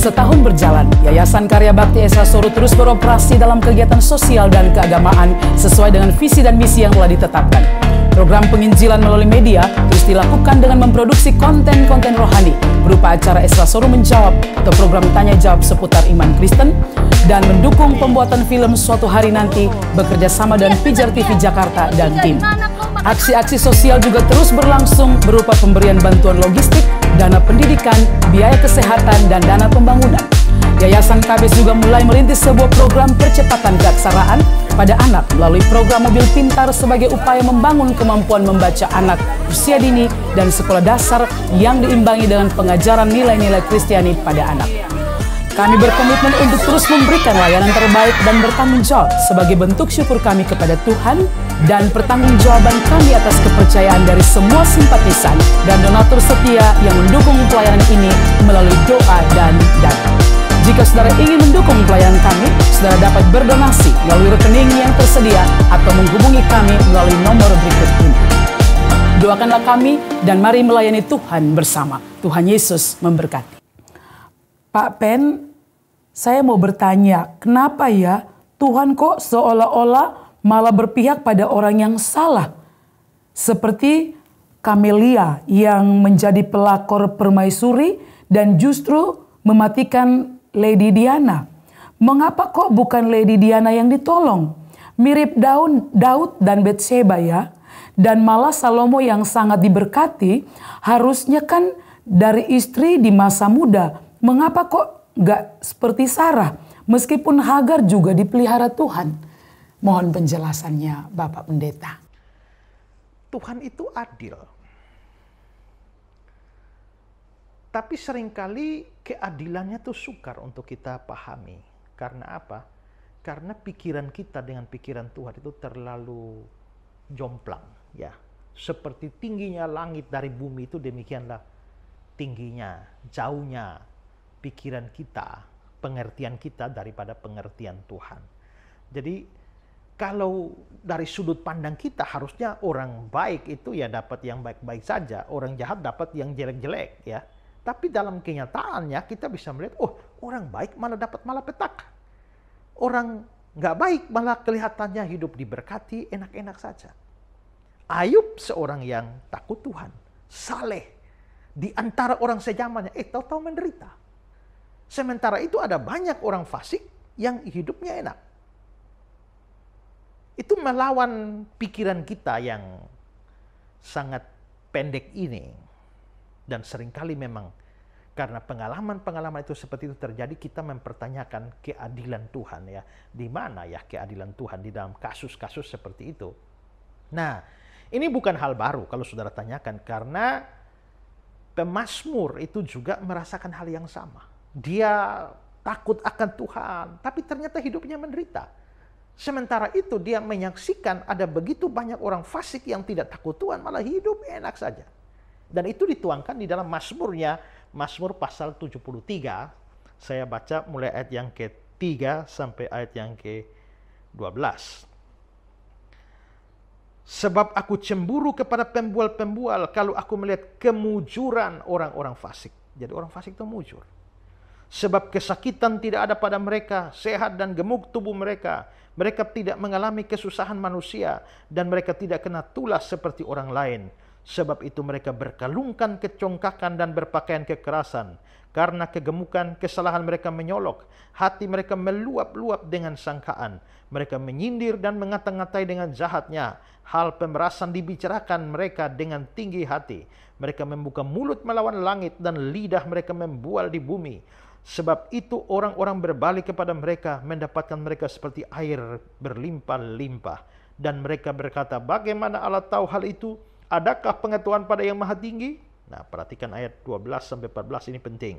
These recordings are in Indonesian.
Setahun berjalan, Yayasan Karya Bakti Esra Soro terus beroperasi dalam kegiatan sosial dan keagamaan sesuai dengan visi dan misi yang telah ditetapkan. Program penginjilan melalui media terus dilakukan dengan memproduksi konten-konten rohani berupa acara Esra Soro Menjawab atau program tanya jawab seputar iman Kristen, dan mendukung pembuatan film Suatu Hari Nanti bekerja sama dengan Pijar TV Jakarta dan tim. Aksi-aksi sosial juga terus berlangsung berupa pemberian bantuan logistik, dana pendidikan, biaya kesehatan, dan dana pembangunan. Yayasan KBS juga mulai merintis sebuah program percepatan keaksaraan pada anak melalui program mobil pintar sebagai upaya membangun kemampuan membaca anak usia dini dan sekolah dasar yang diimbangi dengan pengajaran nilai-nilai Kristiani pada anak. Kami berkomitmen untuk terus memberikan layanan terbaik dan bertanggung jawab sebagai bentuk syukur kami kepada Tuhan dan pertanggungjawaban kami atas kepercayaan dari semua simpatisan dan donatur setia yang mendukung pelayanan ini melalui doa dan dana. Jika saudara ingin mendukung pelayanan kami, saudara dapat berdonasi melalui rekening yang tersedia atau menghubungi kami melalui nomor berikut ini. Doakanlah kami dan mari melayani Tuhan bersama. Tuhan Yesus memberkati. Pak Pen, saya mau bertanya, kenapa ya Tuhan kok seolah-olah malah berpihak pada orang yang salah? Seperti Kamelia yang menjadi pelakor permaisuri dan justru mematikan Lady Diana. Mengapa kok bukan Lady Diana yang ditolong? Mirip Daud dan Bathsheba ya. Dan malah Salomo yang sangat diberkati harusnya kan dari istri di masa muda. Mengapa kok gak seperti Sarah? Meskipun Hagar juga dipelihara Tuhan. Mohon penjelasannya Bapak Pendeta. Tuhan itu adil. Tapi seringkali keadilannya tuh sukar untuk kita pahami. Karena apa? Karena pikiran kita dengan pikiran Tuhan itu terlalu jomplang. Ya, seperti tingginya langit dari bumi itu demikianlah tingginya, jauhnya pikiran kita, pengertian kita daripada pengertian Tuhan. Jadi kalau dari sudut pandang kita harusnya orang baik itu ya dapat yang baik-baik saja, orang jahat dapat yang jelek-jelek ya. Tapi dalam kenyataannya kita bisa melihat, oh orang baik malah dapat malapetaka. Orang nggak baik malah kelihatannya hidup diberkati, enak-enak saja. Ayub seorang yang takut Tuhan, saleh, di antara orang sejamannya, tahu-tahu menderita. Sementara itu ada banyak orang fasik yang hidupnya enak. Itu melawan pikiran kita yang sangat pendek ini. Dan seringkali memang karena pengalaman-pengalaman itu seperti itu terjadi, kita mempertanyakan keadilan Tuhan ya. Di mana ya keadilan Tuhan di dalam kasus-kasus seperti itu? Nah, ini bukan hal baru kalau saudara tanyakan, karena pemazmur itu juga merasakan hal yang sama. Dia takut akan Tuhan, tapi ternyata hidupnya menderita. Sementara itu dia menyaksikan ada begitu banyak orang fasik yang tidak takut Tuhan, malah hidup enak saja. Dan itu dituangkan di dalam Mazmurnya, Mazmur pasal 73. Saya baca mulai ayat yang ke-3 sampai ayat yang ke-12. Sebab aku cemburu kepada pembual-pembual kalau aku melihat kemujuran orang-orang fasik. Jadi orang fasik itu mujur. Sebab kesakitan tidak ada pada mereka, sehat dan gemuk tubuh mereka. Mereka tidak mengalami kesusahan manusia, dan mereka tidak kena tulas seperti orang lain. Sebab itu mereka berkalungkan kecongkakan dan berpakaian kekerasan. Karena kegemukan, kesalahan mereka menyolok. Hati mereka meluap-luap dengan sangkaan. Mereka menyindir dan mengata-ngatai dengan jahatnya. Hal pemerasan dibicarakan mereka dengan tinggi hati. Mereka membuka mulut melawan langit dan lidah mereka membual di bumi. Sebab itu orang-orang berbalik kepada mereka, mendapatkan mereka seperti air berlimpah-limpah. Dan mereka berkata, bagaimana Allah tahu hal itu? Adakah pengetahuan pada yang maha tinggi? Nah, perhatikan ayat 12-14 ini penting.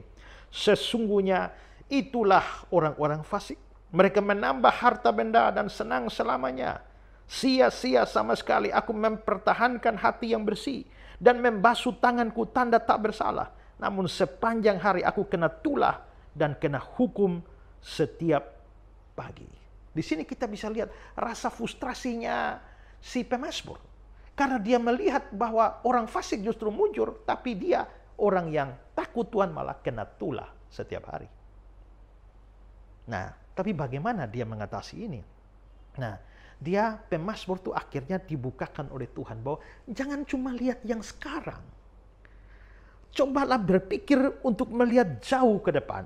Sesungguhnya itulah orang-orang fasik. Mereka menambah harta benda dan senang selamanya. Sia-sia sama sekali aku mempertahankan hati yang bersih dan membasuh tanganku tanda tak bersalah. Namun sepanjang hari aku kena tulah dan kena hukum setiap pagi. Di sini kita bisa lihat rasa frustrasinya si pemazmur. Karena dia melihat bahwa orang fasik justru mujur, tapi dia orang yang takut Tuhan malah kena tulah setiap hari. Nah, tapi bagaimana dia mengatasi ini? Nah, dia pemazmur itu akhirnya dibukakan oleh Tuhan bahwa jangan cuma lihat yang sekarang. Cobalah berpikir untuk melihat jauh ke depan.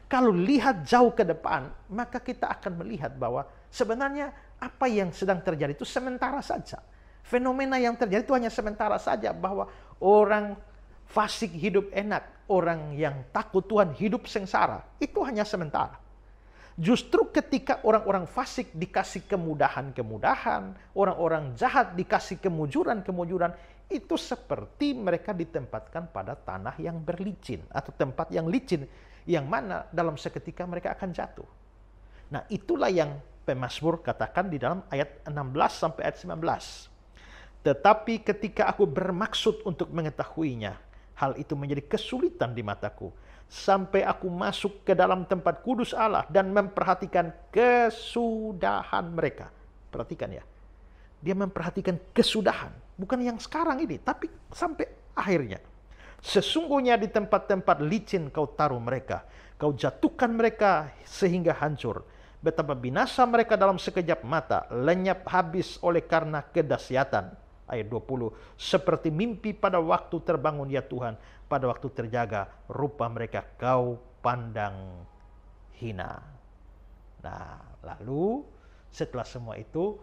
Kalau lihat jauh ke depan, maka kita akan melihat bahwa sebenarnya apa yang sedang terjadi itu sementara saja. Fenomena yang terjadi itu hanya sementara saja, bahwa orang fasik hidup enak, orang yang takut Tuhan hidup sengsara. Itu hanya sementara. Justru ketika orang-orang fasik dikasih kemudahan-kemudahan, orang-orang jahat dikasih kemujuran-kemujuran, itu seperti mereka ditempatkan pada tanah yang berlicin atau tempat yang licin, yang mana dalam seketika mereka akan jatuh. Nah, itulah yang pemazmur katakan di dalam ayat 16 sampai ayat 19. Tetapi ketika aku bermaksud untuk mengetahuinya, hal itu menjadi kesulitan di mataku, sampai aku masuk ke dalam tempat kudus Allah dan memperhatikan kesudahan mereka. Perhatikan ya, dia memperhatikan kesudahan, bukan yang sekarang ini, tapi sampai akhirnya. Sesungguhnya di tempat-tempat licin kau taruh mereka, kau jatuhkan mereka sehingga hancur. Betapa binasa mereka dalam sekejap mata, lenyap habis oleh karena kedahsyatan. Ayat 20, seperti mimpi pada waktu terbangun ya Tuhan, pada waktu terjaga, rupa mereka kau pandang hina. Nah, lalu setelah semua itu,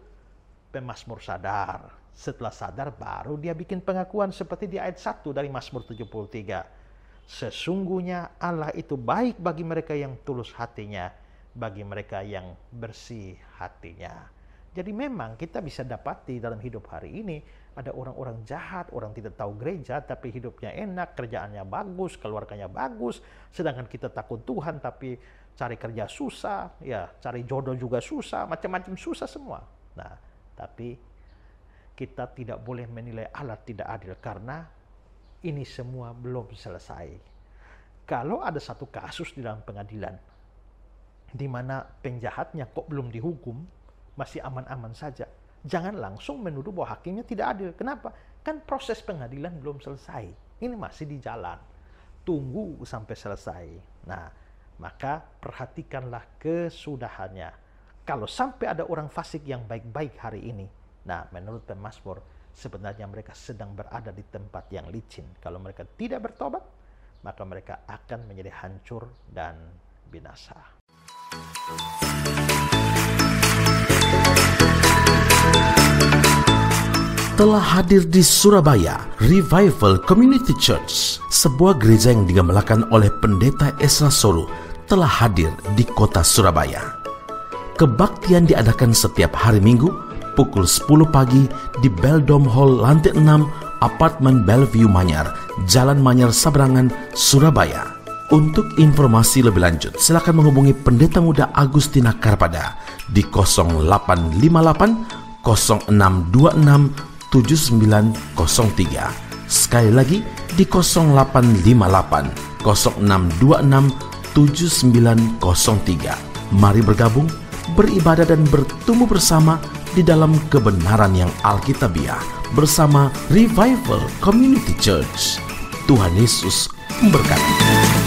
pemazmur sadar. Setelah sadar, baru dia bikin pengakuan seperti di ayat 1 dari Mazmur 73. Sesungguhnya Allah itu baik bagi mereka yang tulus hatinya, bagi mereka yang bersih hatinya. Jadi memang kita bisa dapati dalam hidup hari ini, ada orang-orang jahat, orang tidak tahu gereja, tapi hidupnya enak, kerjaannya bagus, keluarganya bagus, sedangkan kita takut Tuhan, tapi cari kerja susah, ya cari jodoh juga susah, macam-macam susah semua. Nah, tapi kita tidak boleh menilai Allah tidak adil, karena ini semua belum selesai. Kalau ada satu kasus di dalam pengadilan, di mana penjahatnya kok belum dihukum, masih aman-aman saja, jangan langsung menuduh bahwa hakimnya tidak adil. Kenapa? Kan proses pengadilan belum selesai. Ini masih di jalan. Tunggu sampai selesai. Nah, maka perhatikanlah kesudahannya. Kalau sampai ada orang fasik yang baik-baik hari ini, nah menurut pemazmur, sebenarnya mereka sedang berada di tempat yang licin. Kalau mereka tidak bertobat, maka mereka akan menjadi hancur dan binasa. Telah hadir di Surabaya Revival Community Church, sebuah gereja yang digamelkan oleh Pendeta Esra Soro, telah hadir di kota Surabaya. Kebaktian diadakan setiap hari Minggu pukul 10 pagi di Beldom Hall lantai 6 Apartemen Bellevue Manyar, Jalan Manyar Sabrangan, Surabaya. Untuk informasi lebih lanjut, silakan menghubungi Pendeta Muda Agustina Karpada di 0858 0626 7903. Sekali lagi di 0858 0626 7903. Mari bergabung, beribadah dan bertumbuh bersama di dalam kebenaran yang alkitabiah bersama Revival Community Church. Tuhan Yesus memberkati.